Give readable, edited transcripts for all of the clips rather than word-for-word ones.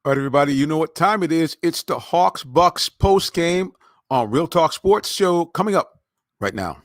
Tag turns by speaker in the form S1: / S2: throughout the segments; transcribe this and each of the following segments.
S1: All right, everybody, you know what time it is. It's the Hawks Bucks post game on Real Talk Sports Show coming up right now.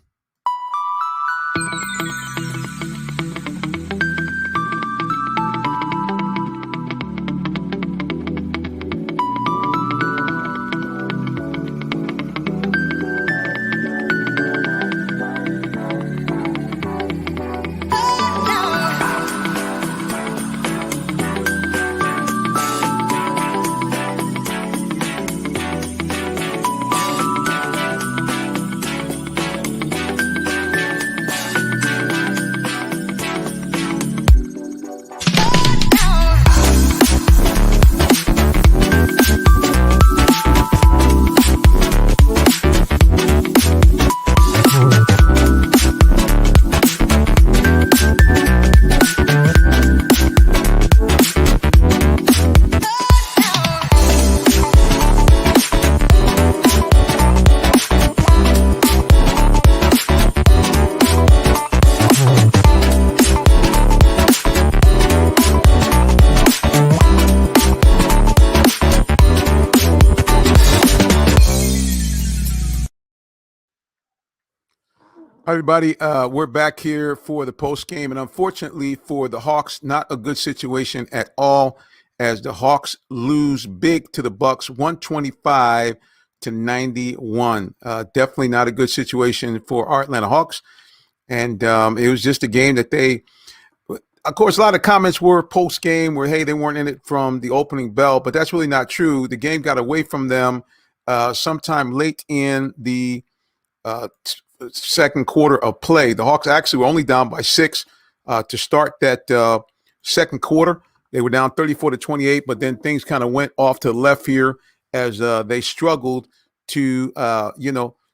S1: Hi, everybody, we're back here for the post game, and unfortunately for the Hawks, not a good situation at all, as the Hawks lose big to the Bucks, 125-91. Definitely not a good situation for our Atlanta Hawks, and it was just a game that they. Of course, a lot of comments were post game where, hey, they weren't in it from the opening bell, but that's really not true. The game got away from them sometime late in the second quarter of play. The Hawks actually were only down by 6 to start that second quarter. They were down 34-28, but then things kind of went off to the left here as they struggled to,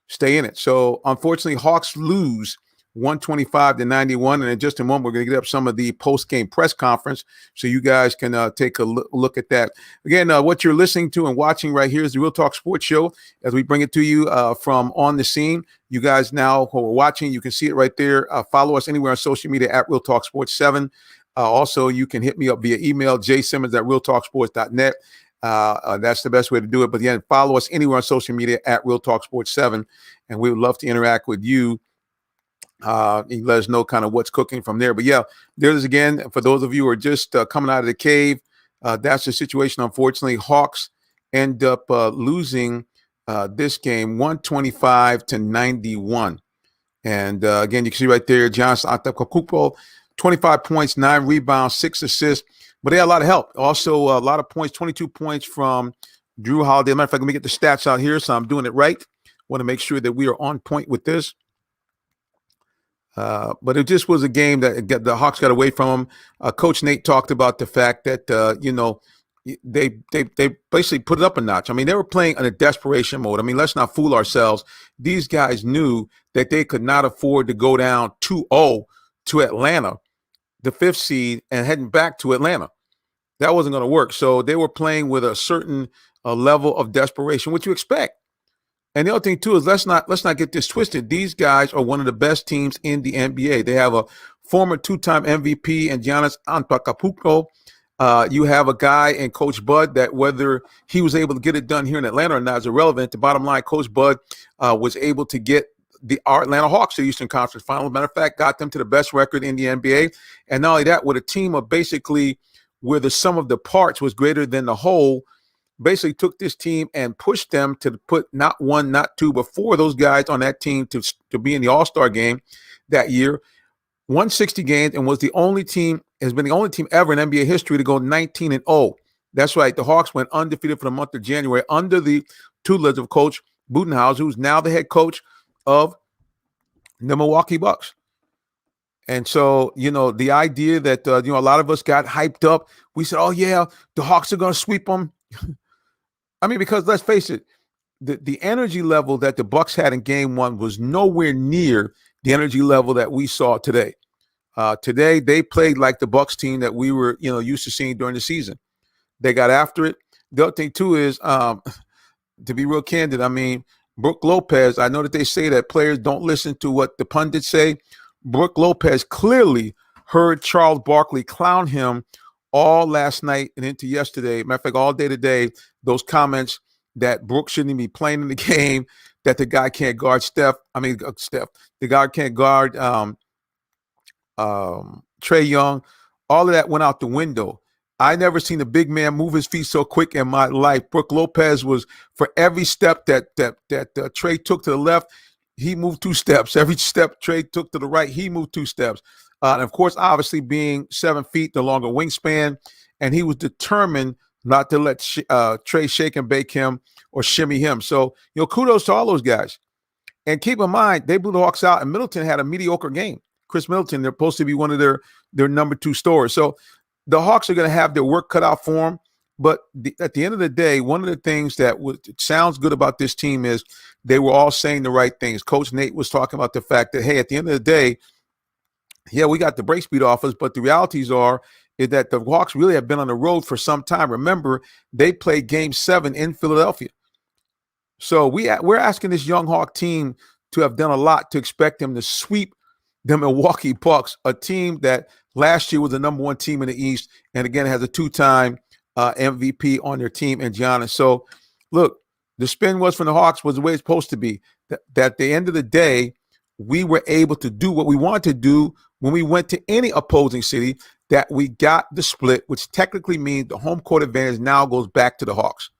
S1: stay in it. So unfortunately, Hawks lose 125-91. And in just a moment, we're going to get up some of the post-game press conference so you guys can take a look at that. Again, what you're listening to and watching right here is the Real Talk Sports Show as we bring it to you from On the Scene. You guys now who are watching, you can see it right there. Follow us anywhere on social media at Real Talk Sports 7. Also, you can hit me up via email, jsimmons@realtalksports.net. That's the best way to do it. But again, follow us anywhere on social media at Real Talk Sports 7. And we would love to interact with you. You let us know kind of what's cooking from there. But yeah, there's again, for those of you who are just coming out of the cave, that's the situation. Unfortunately, Hawks end up losing this game 125-91. And again, you can see right there, Johnson Antetokounmpo, 25 points, 9 rebounds, 6 assists. But they had a lot of help. Also, a lot of points, 22 points from Drew Holiday. Matter of fact, let me get the stats out here so I'm doing it right. Want to make sure that we are on point with this. But it just was a game that the Hawks got away from them. Coach Nate talked about the fact that, they basically put it up a notch. I mean, they were playing in a desperation mode. I mean, let's not fool ourselves. These guys knew that they could not afford to go down 2-0 to Atlanta, the 5th seed, and heading back to Atlanta. That wasn't going to work. So they were playing with a certain level of desperation, which you expect. And the other thing too is let's not get this twisted. These guys are one of the best teams in the NBA. They have a former 2-time MVP and Giannis Antetokounmpo. You have a guy in Coach Bud that whether he was able to get it done here in Atlanta or not is irrelevant. The bottom line, Coach Bud was able to get our Atlanta Hawks to the Eastern Conference Finals. Matter of fact, got them to the best record in the NBA. And not only that, with a team of basically where the sum of the parts was greater than the whole, basically took this team and pushed them to put not 1, not 2, but 4 of those guys on that team to be in the All-Star game that year. Won 60 games and has been the only team ever in NBA history to go 19-0. That's right. The Hawks went undefeated for the month of January under the tutelage of Coach Budenholzer, who's now the head coach of the Milwaukee Bucks. And so, the idea that, a lot of us got hyped up. We said, oh, yeah, the Hawks are going to sweep them. I mean, because let's face it, the energy level that the Bucks had in game 1 was nowhere near the energy level that we saw today. Today, they played like the Bucks team that we were, used to seeing during the season. They got after it. The other thing, too, is to be real candid, I mean, Brook Lopez, I know that they say that players don't listen to what the pundits say. Brook Lopez clearly heard Charles Barkley clown him all last night and into yesterday. Matter of fact, all day today, those comments that Brooks shouldn't even be playing in the game, that the guy can't guard Steph. The guy can't guard Trey Young. All of that went out the window. I never seen a big man move his feet so quick in my life. Brook Lopez was, for every step that Trey took to the left, he moved 2 steps. Every step Trey took to the right, he moved 2 steps. And of course, obviously being 7 feet, the longer wingspan, and he was determined not to let Trey shake and bake him or shimmy him. So, kudos to all those guys. And keep in mind, they blew the Hawks out, and Middleton had a mediocre game. Chris Middleton, they're supposed to be one of their number 2 stores. So the Hawks are going to have their work cut out for them. But at the end of the day, one of the things that sounds good about this team is they were all saying the right things. Coach Nate was talking about the fact that, hey, at the end of the day, yeah, we got the break speed off us, but the realities is that the Hawks really have been on the road for some time. Remember, they played Game 7 in Philadelphia. So we're asking this young Hawk team to have done a lot to expect them to sweep the Milwaukee Bucks, a team that last year was the number 1 team in the East, and again has a 2-time MVP on their team in Giannis. So, look, the spin was from the Hawks was the way it's supposed to be. That at the end of the day, we were able to do what we wanted to do when we went to any opposing city, that we got the split, which technically means the home court advantage now goes back to the Hawks.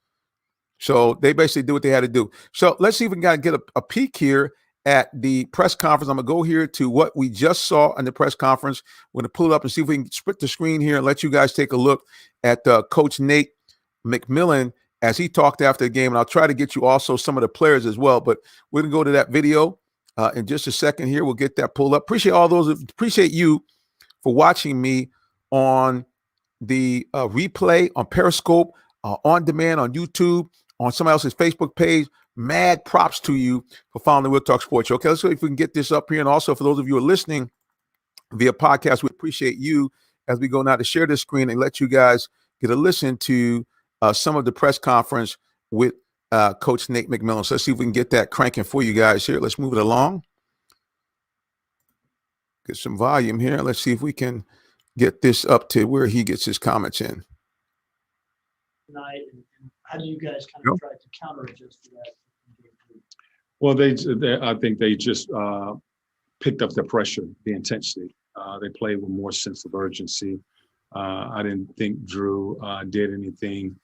S1: So they basically did what they had to do. So let's see if we can get a peek here at the press conference. I'm going to go here to what we just saw in the press conference. We're going to pull it up and see if we can split the screen here and let you guys take a look at Coach Nate McMillan as he talked after the game. And I'll try to get you also some of the players as well. But we're going to go to that video in just a second here. We'll get that pulled up. Appreciate you for watching me on the replay on Periscope, on demand on YouTube, on somebody else's Facebook page. Mad props to you for following the Real Talk Sports Show. Okay, let's see if we can get this up here. And also for those of you who are listening via podcast, we appreciate you as we go now to share this screen and let you guys get a listen to some of the press conference with Coach Nate McMillan. So let's see if we can get that cranking for you guys here. Let's move it along. Get some volume here. Let's see if we can get this up to where he gets his comments in.
S2: Tonight, and how do you guys kind of try to counter adjust to that?
S3: Well, I think they just picked up the pressure, the intensity. They played with more sense of urgency. I didn't think Drew did anything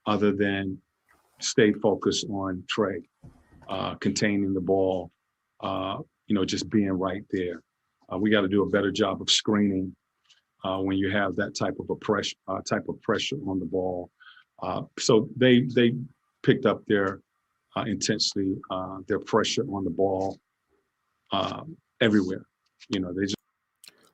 S3: other than stay focused on Trey, containing the ball, just being right there. We got to do a better job of screening when you have that type of pressure on the ball. So they picked up their intensity, their pressure on the ball everywhere. They just.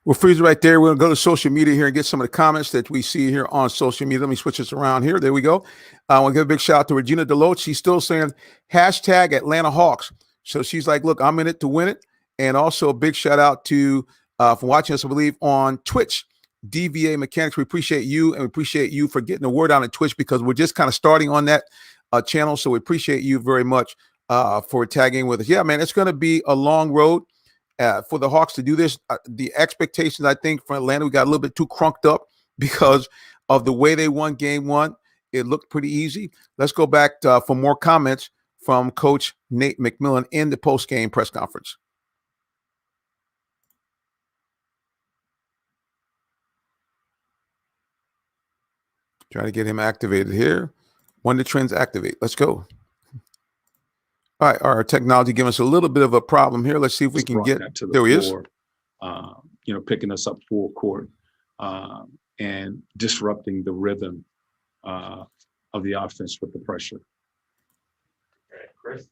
S1: We'll freeze it right there. We're going to go to social media here and get some of the comments that we see here on social media. Let me switch this around here. There we go. I want to give a big shout out to Regina Deloach. She's still saying hashtag Atlanta Hawks. So she's like, look, I'm in it to win it. And also a big shout out to for watching us, I believe, on Twitch. DVA Mechanics, we appreciate you, and we appreciate you for getting the word out on Twitch, because we're just kind of starting on that channel. So we appreciate you very much for tagging with us. Yeah, man, it's going to be a long road for the Hawks to do this. The expectations, I think, for Atlanta, we got a little bit too crunked up because of the way they won Game 1. It looked pretty easy. Let's go back for more comments from Coach Nate McMillan in the post-game press conference. Try to get him activated here. When the trends activate. Let's go. All right, our technology giving us a little bit of a problem here. Let's see if we can get
S3: to
S1: there. He is.
S3: Picking us up full court and disrupting the rhythm of the offense with the pressure.
S2: All right, Chris.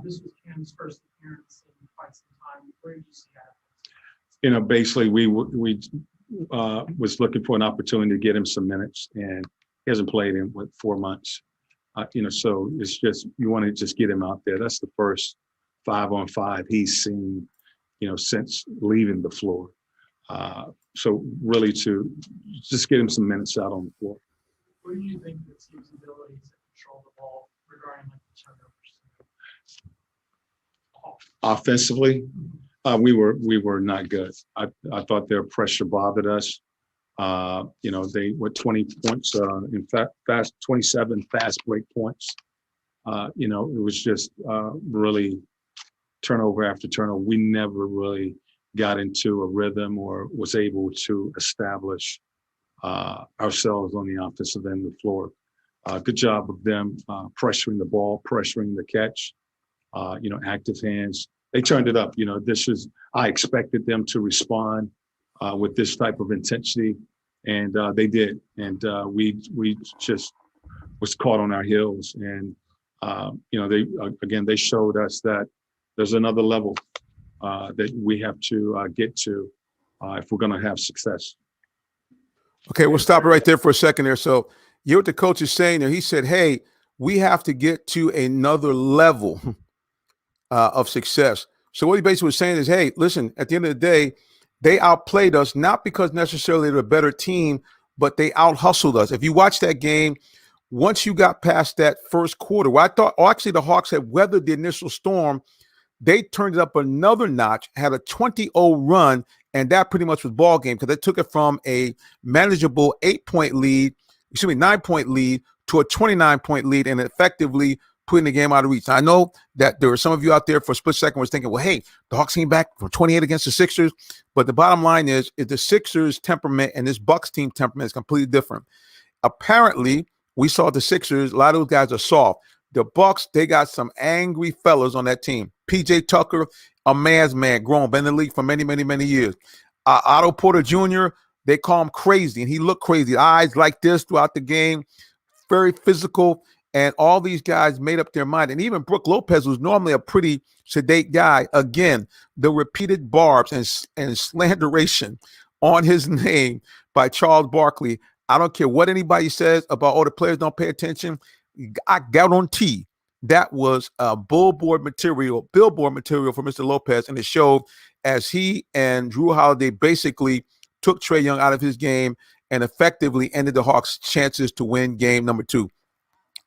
S2: This was Cam's first appearance in quite some time. Where did you see that?
S3: Basically, we was looking for an opportunity to get him some minutes, and he hasn't played in 4 months. So it's just, you want to just get him out there. That's the first 5-on-5 he's seen, since leaving the floor. So really to just get him some minutes out on the floor.
S2: What do you think the team's ability to control the ball regarding the turnovers?
S3: Offensively, we were not good. I thought their pressure bothered us. They were 20 points, in fact, 27 fast break points. It was just really turnover after turnover. We never really got into a rhythm or was able to establish ourselves on the offensive end of the floor. Good job of them pressuring the ball, pressuring the catch, active hands. They turned it up. I expected them to respond with this type of intensity, and they did. And we just was caught on our heels. And, they showed us that there's another level that we have to get to if we're going to have success.
S1: Okay, we'll stop it right there for a second there. So you hear what the coach is saying there. He said, hey, we have to get to another level of success. So what he basically was saying is, hey, listen, at the end of the day, they outplayed us, not because necessarily they're a better team, but they out-hustled us. If you watch that game, once you got past that first quarter, where I thought, actually the Hawks had weathered the initial storm, they turned it up another notch, had a 20-0 run, and that pretty much was ball game because they took it from a manageable 9-point lead to a 29-point lead and effectively putting the game out of reach. Now, I know that there were some of you out there for a split second was thinking, well, hey, the Hawks came back from 28 against the Sixers. But the bottom line is the Sixers temperament and this Bucks team temperament is completely different. Apparently, we saw the Sixers, a lot of those guys are soft. The Bucks, they got some angry fellas on that team. PJ Tucker, a man's man, grown, been in the league for many, many, many years. Otto Porter Jr., they call him crazy, and he looked crazy. Eyes like this throughout the game, very physical, and all these guys made up their mind. And even Brook Lopez was normally a pretty sedate guy. Again, the repeated barbs and slanderation on his name by Charles Barkley. I don't care what anybody says about, the players don't pay attention. I guarantee that was billboard material for Mr. Lopez, and it showed as he and Drew Holiday basically took Trae Young out of his game and effectively ended the Hawks' chances to win game number 2.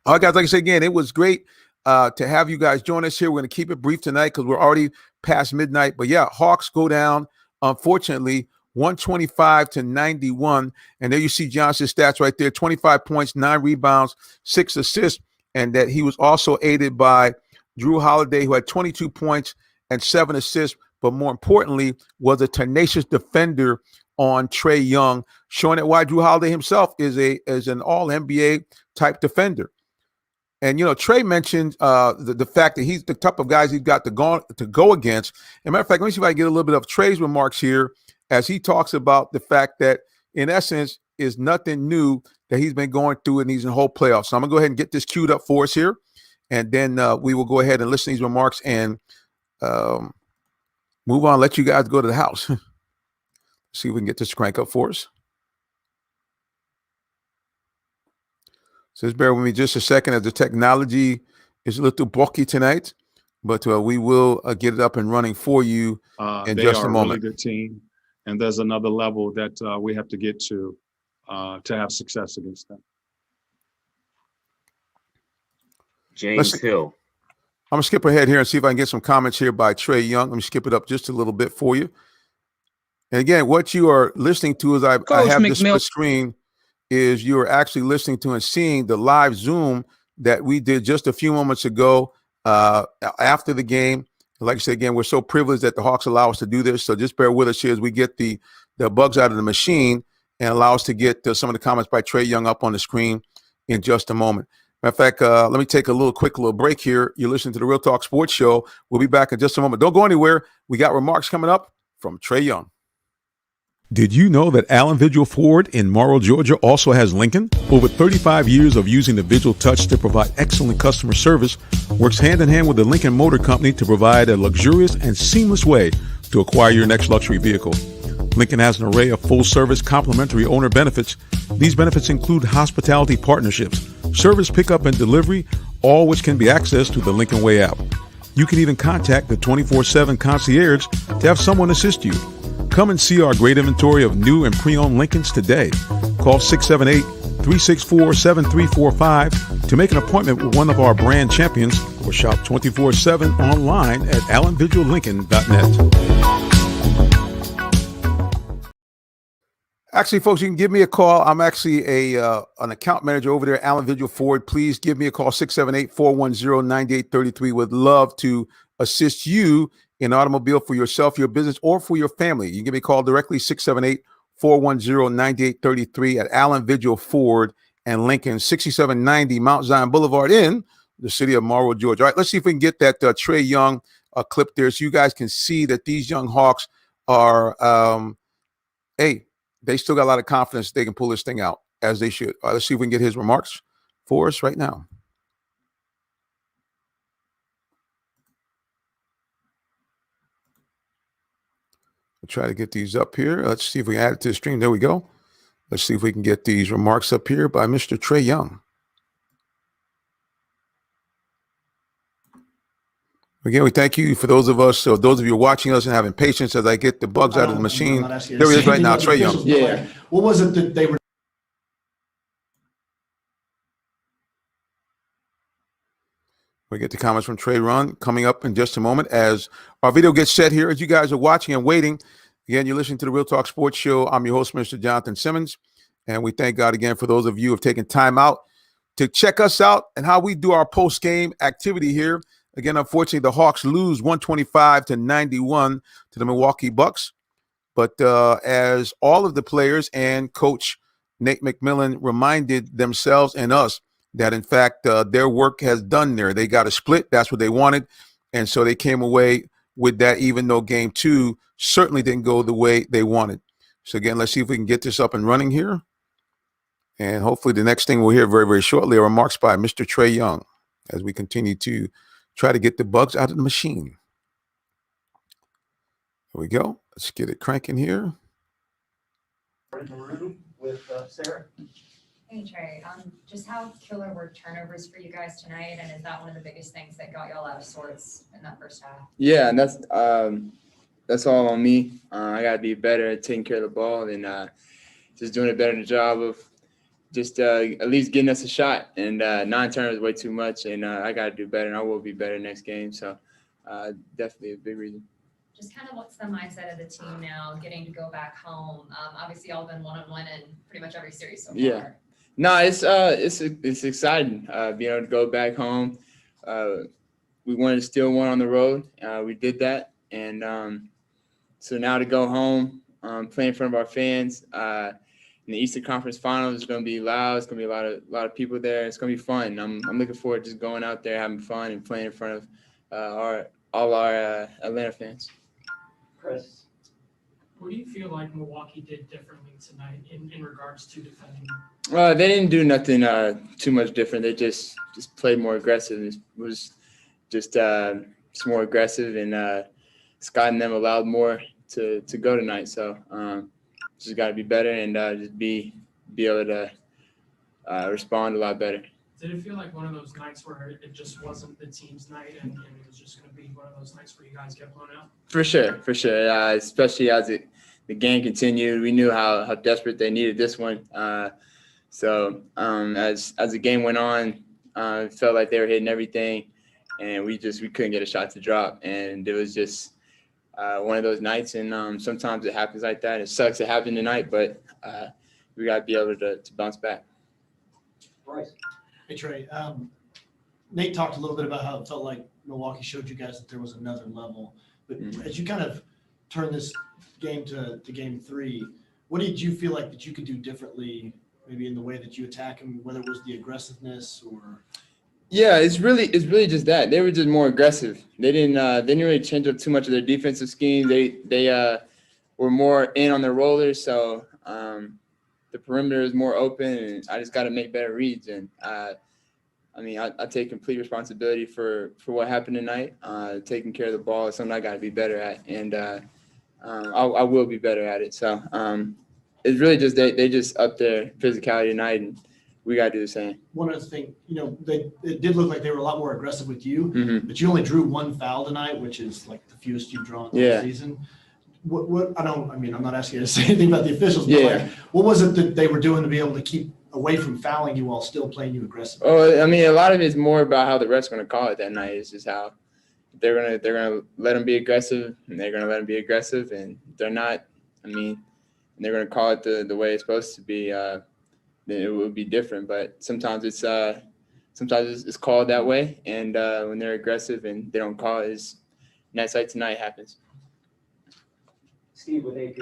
S1: All right, guys, like I said again, it was great to have you guys join us here. We're going to keep it brief tonight because we're already past midnight. But yeah, Hawks go down, unfortunately, 125-91. And there you see Johnson's stats right there, 25 points, 9 rebounds, 6 assists. And that he was also aided by Drew Holiday, who had 22 points and 7 assists, but more importantly, was a tenacious defender on Trae Young, showing that why Drew Holiday himself is an all-NBA type defender. And, Trae mentioned the fact that he's the type of guys he's got to go against. As a matter of fact, let me see if I can get a little bit of Trae's remarks here as he talks about the fact that, in essence, is nothing new that he's been going through in these whole playoffs. So I'm going to go ahead and get this queued up for us here, and then we will go ahead and listen to these remarks and move on, let you guys go to the house. See if we can get this crank up for us. So just bear with me just a second as the technology is a little bulky tonight, but we will get it up and running for you in just a moment. They are a really
S3: good team, and there's another level that we have to get to have success against them.
S4: James Hill.
S1: I'm going to skip ahead here and see if I can get some comments here by Trae Young. Let me skip it up just a little bit for you. And again, what you are listening to is I have this split screen is you are actually listening to and seeing the live Zoom that we did just a few moments ago after the game. Like I said, again, we're so privileged that the Hawks allow us to do this. So just bear with us here as we get the bugs out of the machine and allow us to get some of the comments by Trae Young up on the screen in just a moment. Matter of fact, let me take a quick break here. You're listening to the Real Talk Sports Show. We'll be back in just a moment. Don't go anywhere. We got remarks coming up from Trae Young. Did you know that Allen Vigil Ford in Morrow, Georgia also has Lincoln? Over 35 years of using the Vigil Touch to provide excellent customer service, works hand in hand with the Lincoln Motor Company to provide a luxurious and seamless way to acquire your next luxury vehicle. Lincoln has an array of full-service complimentary owner benefits. These benefits include hospitality partnerships, service pickup and delivery, all which can be accessed through the Lincoln Way app. You can even contact the 24/7 concierge to have someone assist you. Come and see our great inventory of new and pre-owned Lincolns today. Call 678-364-7345 to make an appointment with one of our brand champions or shop 24/7 online at allenvigillincoln.net. Actually, folks, you can give me a call. I'm actually an account manager over there at Allen Vigil Ford. Please give me a call, 678-410-9833. Would love to assist you in automobile for yourself, your business, or for your family. You can give me a call directly, 678-410-9833 at Allen Vigil Ford and Lincoln, 6790 Mount Zion Boulevard in the city of Morrow, Georgia. All right, let's see if we can get that Trae Young clip there so you guys can see that these young Hawks are, hey, they still got a lot of confidence they can pull this thing out, as they should. All right, let's see if we can get his remarks for us right now. We'll try to get these up here. Let's see if we can add it to the stream. There we go. Let's see if we can get these remarks up here by Mr. Trae Young. Again, we thank you for those of you watching us and having patience as I get the bugs out of the machine. There he is right now, Trae Young.
S5: Yeah. What was it that they were?
S1: We get the comments from Trey Run coming up in just a moment as our video gets set here. As you guys are watching and waiting, again, you're listening to the Real Talk Sports Show. I'm your host, Mr. Jonathan Simmons, and we thank God again for those of you who have taken time out to check us out and how we do our post-game activity here. Again, unfortunately, the Hawks lose 125-91 to the Milwaukee Bucks. But as all of the players and Coach Nate McMillan reminded themselves and us that, in fact, their work has done there. They got a split. That's what they wanted. And so they came away with that, even though game two certainly didn't go the way they wanted. So, again, let's see if we can get this up and running here. And hopefully the next thing we'll hear very, very shortly are remarks by Mr. Trae Young as we continue to try to get the bugs out of the machine. There we go. Let's get it cranking here.
S5: In the room with Sarah.
S6: Hey Trey, just how killer were turnovers for you guys tonight, and is that one of the biggest things that got y'all out of sorts in that first half?
S7: Yeah, and that's all on me. I gotta be better at taking care of the ball and just doing a better job of just at least getting us a shot. And 9 turnovers is way too much, and I gotta do better, and I will be better next game. So definitely a big reason.
S6: Just kind of what's the mindset of the team now, getting to go back home? Obviously, y'all been one-on-one in pretty much every series so far.
S7: Yeah. No, it's exciting being able to go back home. We wanted to steal one on the road. We did that, and so now to go home, play in front of our fans in the Eastern Conference Finals is going to be loud. It's going to be a lot of people there. It's going to be fun. I'm looking forward to just going out there, having fun, and playing in front of all our Atlanta fans.
S5: Chris.
S2: What do you feel like Milwaukee did differently tonight in regards to defending?
S7: They didn't do nothing too much different. They just played more aggressive. It was just more aggressive, and Scott and them allowed more to go tonight. So just got to be better and just be able to respond a lot better.
S2: Did it feel like one of those nights where it just wasn't the team's night and it was just going to be one of those nights where you guys get blown out? For sure.
S7: Especially as the game continued, we knew how desperate they needed this one. So as the game went on, it felt like they were hitting everything, and we couldn't get a shot to drop, and it was just one of those nights. And sometimes it happens like that. It sucks it happened tonight, but we got to be able to bounce back.
S5: Bryce.
S8: Hey Trey, Nate talked a little bit about how it felt like Milwaukee showed you guys that there was another level. But as you kind of turn this game to game three, what did you feel like that you could do differently, maybe in the way that you attack them, whether it was the aggressiveness or?
S7: Yeah, it's really just that they were just more aggressive. They didn't really change up too much of their defensive scheme. They were more in on their rollers, so the perimeter is more open, and I just got to make better reads. And I take complete responsibility for what happened tonight. Taking care of the ball is something I got to be better at, and I will be better at it. So it's really just they just up their physicality tonight, and we got to do the same.
S8: One other thing, it did look like they were a lot more aggressive with you,
S7: Mm-hmm.
S8: but you only drew 1 foul tonight, which is like the fewest you've drawn this season. I'm not asking you to say anything about the officials, but what was it that they were doing to be able to keep away from fouling you while still playing you aggressive?
S7: Oh, a lot of it is more about how the refs are going to call it that night. It's just how they're gonna let them be aggressive, and they're gonna let them be aggressive, and they're not. and they're going to call it the way it's supposed to be, then it would be different. But sometimes it's called that way, and when they're aggressive and they don't call it, is nights like tonight happens.
S5: Steve with AP.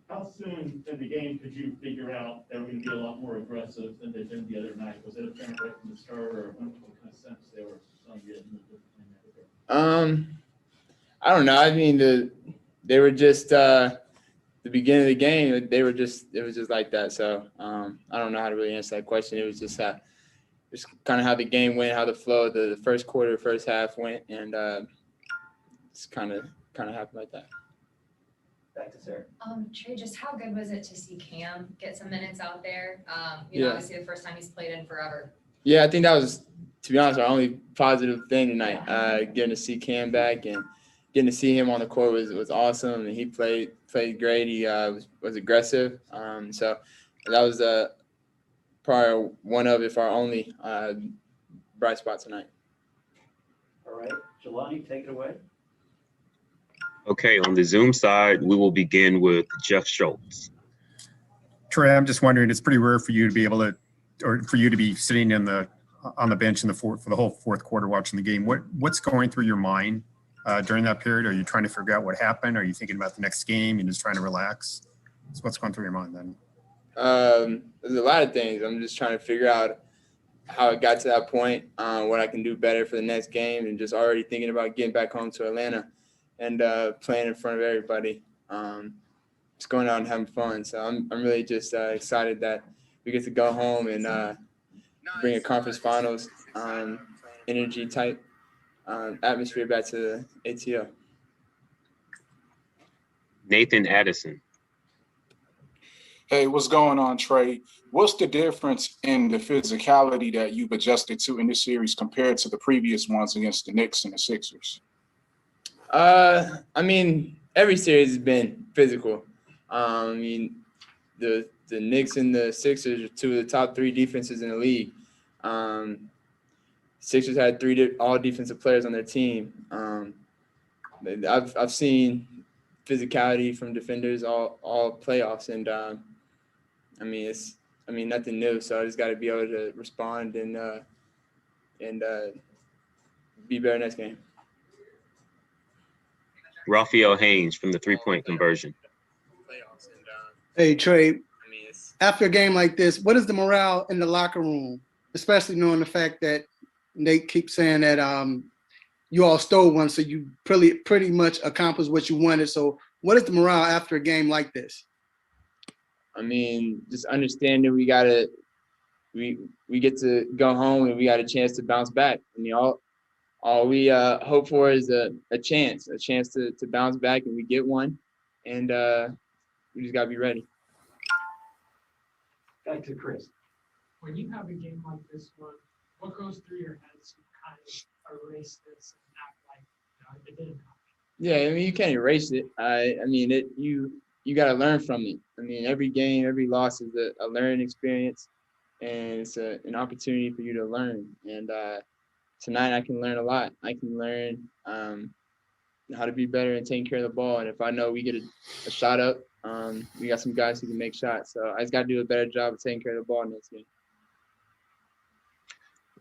S9: How soon in the game could you figure out they were going to be a lot more aggressive than they've been the other night? Was it apparent right from the start, or what kind of sense they were telling you to move in that regard?
S7: I don't know. I mean, they were just the beginning of the game. It was just like that. So I don't know how to really answer that question. It was just kind of how the game went, how the flow, the first quarter, first half went, and it's kind of happened like that.
S5: Back to Sarah.
S6: Trey, just how good was it to see Cam get some minutes out there? You know,
S7: Yeah.
S6: obviously the first time he's played in forever.
S7: Yeah, I think that was, to be honest, our only positive thing tonight. Getting to see Cam back and getting to see him on the court was awesome, and he played great. He was aggressive. So that was probably one of, if our only, bright spot tonight.
S5: All right, Jelani, take it away.
S4: Okay, on the Zoom side, we will begin with Jeff Schultz.
S10: Trey, I'm just wondering, it's pretty rare for you to be able to, or for you to be sitting on the bench for the whole fourth quarter watching the game. What's going through your mind during that period? Are you trying to figure out what happened? Are you thinking about the next game and just trying to relax? So what's going through your mind then?
S7: There's a lot of things. I'm just trying to figure out how it got to that point, what I can do better for the next game, and just already thinking about getting back home to Atlanta and playing in front of everybody. Just going out and having fun. So I'm really just excited that we get to go home and bring a conference finals energy type atmosphere back to the ATL.
S4: Nathan Addison.
S11: Hey, what's going on, Trey? What's the difference in the physicality that you've adjusted to in this series compared to the previous ones against the Knicks and the Sixers?
S7: I mean, every series has been physical. I mean, the Knicks and the Sixers are two of the top three defenses in the league. Sixers had three all defensive players on their team. I've seen physicality from defenders all playoffs, and I mean nothing new. So I just got to be able to respond and be better next game.
S4: Raphael Haynes from the three-point conversion.
S12: Hey, Trey, after a game like this, what is the morale in the locker room, especially knowing the fact that Nate keeps saying that you all stole one, so you pretty much accomplished what you wanted. So what is the morale after a game like this?
S7: I mean, just understanding we get to go home and we got a chance to bounce back. I mean, all we hope for is a chance to bounce back, and we get one, and we just got to be ready.
S5: Back to Chris.
S2: When you have a game like this one, what goes through your head to kind of erase this and act like, you know, it didn't happen?
S7: Yeah, I mean, you can't erase it. I mean, you got to learn from it. I mean, every game, every loss is a learning experience, and it's an opportunity for you to learn. And tonight I can learn a lot. I can learn how to be better and taking care of the ball. And if I know we get a shot up, we got some guys who can make shots. So I just got to do a better job of taking care of the ball next game.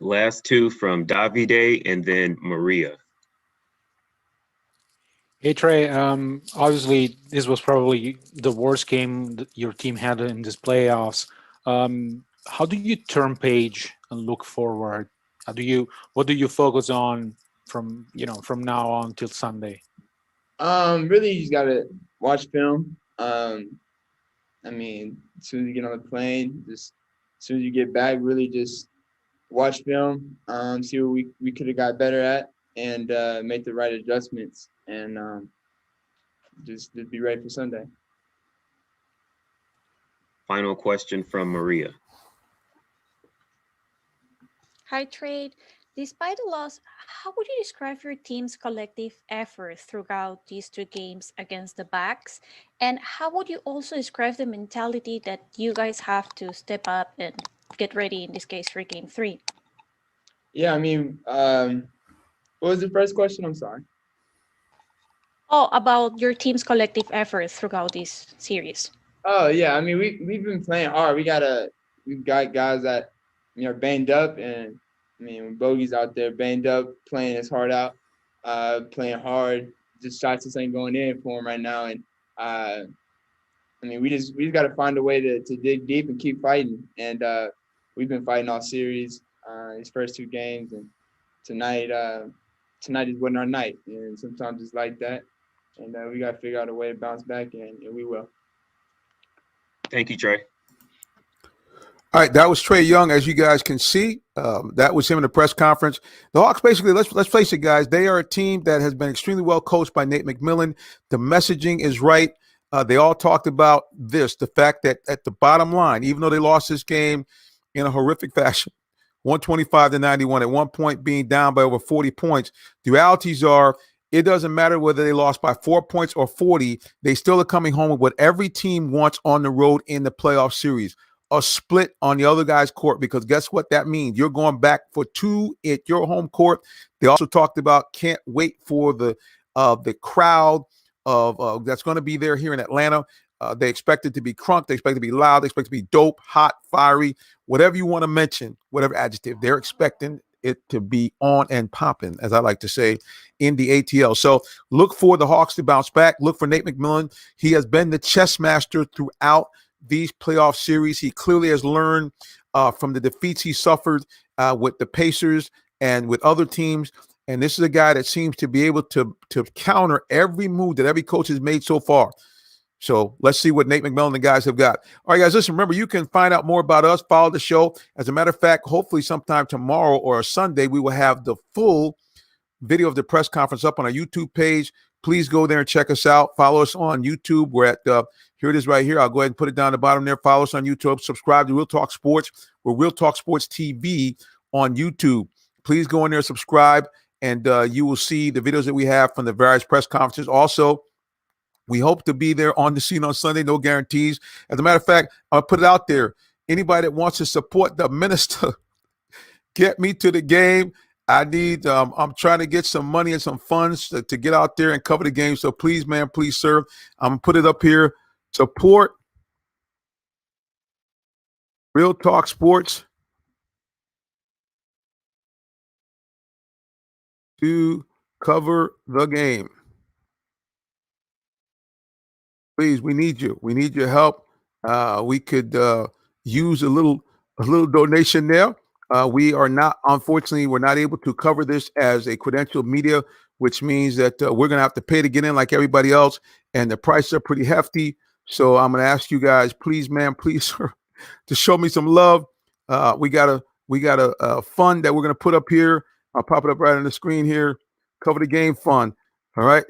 S4: Last two from Davide and then Maria.
S13: Hey, Trey, obviously this was probably the worst game that your team had in this playoffs. How do you turn page and look forward? What do you focus on from now on till Sunday?
S7: Really, you just gotta watch film. I mean, as soon as you get on the plane, just as soon as you get back, really just watch film, see what we could have got better at, and make the right adjustments, and just be ready for Sunday.
S4: Final question from Maria.
S14: Hi, Trey. Despite the loss, how would you describe your team's collective effort throughout these two games against the Bucks? And how would you also describe the mentality that you guys have to step up and get ready, in this case, for Game 3?
S7: Yeah, I mean, what was the first question? I'm sorry.
S14: Oh, about your team's collective effort throughout this series.
S7: Oh yeah, I mean we've been playing hard. We've got guys that are banged up, and I mean when Bogey's out there banged up, playing his heart out, playing hard. Just shots just ain't going in for him right now, and I mean we just got to find a way to dig deep and keep fighting. And we've been fighting all series, these first 2 games, and tonight just wasn't our night. And sometimes it's like that, and we got to figure out a way to bounce back, and we will.
S4: Thank you, Trey.
S1: All right, that was Trae Young, as you guys can see. That was him in the press conference. The Hawks, basically, let's face it, guys. They are a team that has been extremely well coached by Nate McMillan. The messaging is right. They all talked about this, the fact that at the bottom line, even though they lost this game in a horrific fashion, 125-91, at one point being down by over 40 points, the realities are it doesn't matter whether they lost by 4 points or 40. They still are coming home with what every team wants on the road in the playoff series. A split on the other guy's court, because guess what that means? You're going back for 2 at your home court. They also talked about can't wait for the crowd of that's going to be there here in Atlanta. They expect it to be crunk. They expect it to be loud. They expect it to be dope, hot, fiery, whatever you want to mention, whatever adjective. They're expecting it to be on and popping, as I like to say, in the ATL. So look for the Hawks to bounce back. Look for Nate McMillan. He has been the chess master throughout these playoff series. He clearly has learned from the defeats he suffered with the Pacers and with other teams. And this is a guy that seems to be able to counter every move that every coach has made so far. So let's see what Nate McMillan and the guys have got. All right, guys, listen, remember, you can find out more about us, follow the show. As a matter of fact, hopefully sometime tomorrow or Sunday, we will have the full video of the press conference up on our YouTube page. Please go there and check us out. Follow us on YouTube. We're at, here it is right here. I'll go ahead and put it down the bottom there. Follow us on YouTube. Subscribe to Real Talk Sports. We're Real Talk Sports TV on YouTube. Please go in there, subscribe, and you will see the videos that we have from the various press conferences. Also, we hope to be there on the scene on Sunday. No guarantees. As a matter of fact, I'll put it out there. Anybody that wants to support the minister, get me to the game. I need, I'm trying to get some money and some funds to get out there and cover the game. So please, man, please, sir, I'm going to put it up here. Support Real Talk Sports to cover the game. Please, we need you. We need your help. We could use a little donation there. We are not, unfortunately, we're not able to cover this as a credentialed media, which means that we're going to have to pay to get in like everybody else, and the prices are pretty hefty. So I'm going to ask you guys, please, man, please, sir, to show me some love. We got a fund that we're going to put up here. I'll pop it up right on the screen here. Cover the game fund. All right.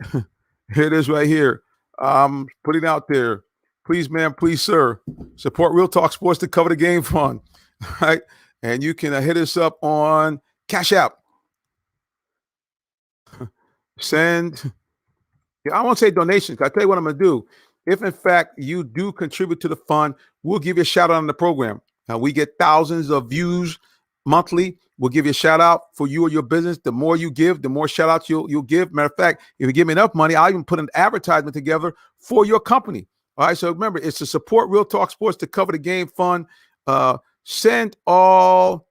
S1: Here it is right here. Put it out there. Please, man, please, sir, support Real Talk Sports to cover the game fund. All right. And you can hit us up on Cash App. Send, I won't say donations. I'll tell you what I'm going to do. If, in fact, you do contribute to the fund, we'll give you a shout out on the program. We get thousands of views monthly. We'll give you a shout out for you or your business. The more you give, the more shout outs you'll give. Matter of fact, if you give me enough money, I'll even put an advertisement together for your company. All right. So remember, it's to support Real Talk Sports to cover the game fund. Send all,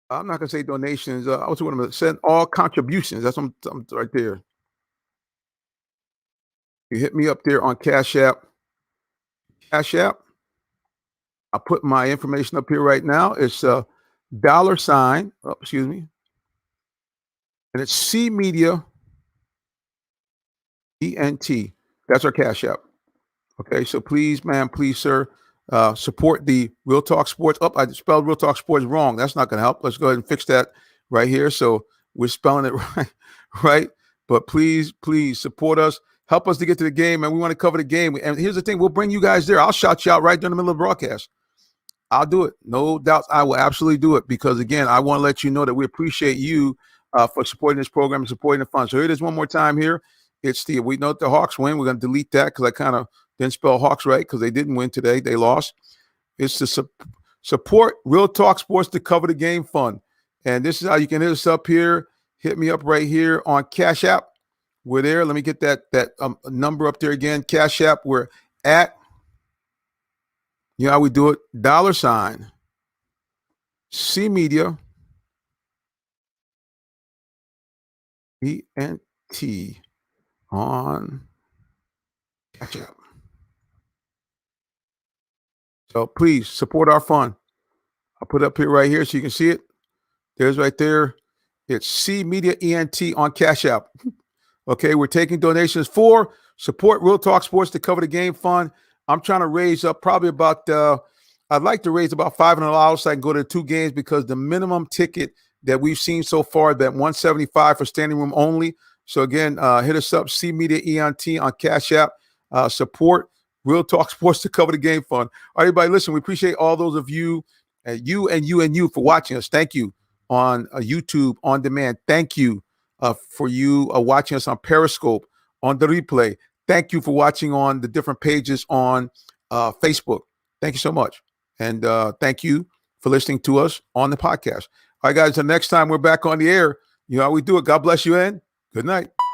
S1: I'm not going to say donations. I also want to send all contributions. That's what I'm right there. You hit me up there on Cash App. Cash App. I'll put my information up here right now. It's $, excuse me. And it's C Media ENT. That's our Cash App. Okay, so please, ma'am, please, sir, support the Real Talk Sports. Oh, I spelled Real Talk Sports wrong. That's not going to help. Let's go ahead and fix that right here. So we're spelling it right. But please, please support us. Help us to get to the game, and we want to cover the game. And here's the thing. We'll bring you guys there. I'll shout you out right during the middle of the broadcast. I'll do it. No doubts. I will absolutely do it because, again, I want to let you know that we appreciate you for supporting this program and supporting the fund. So here it is one more time here. It's we know the Hawks win. We're going to delete that because I kind of didn't spell Hawks right because they didn't win today. They lost. It's to support Real Talk Sports to cover the game fund. And this is how you can hit us up here. Hit me up right here on Cash App. We're there. Let me get that number up there again. Cash App. We're at You know how we do it? $ C Media ENT on Cash App. So please support our fund. I'll put it up here right here so you can see it. There's right there. It's C Media ENT on Cash App. Okay, we're taking donations for support Real Talk Sports to cover the game fund. I'm trying to raise up probably about, I'd like to raise about $500 so I can go to 2 games because the minimum ticket that we've seen so far is that $175 for standing room only. So again, hit us up, C Media ENT on Cash App. Support Real Talk Sports to cover the game fund. All right, everybody, listen, we appreciate all those of you, you for watching us. Thank you on YouTube on demand. Thank you for you watching us on Periscope, on the replay. Thank you for watching on the different pages on Facebook. Thank you so much. And thank you for listening to us on the podcast. All right, guys, until next time we're back on the air, you know how we do it. God bless you and good night.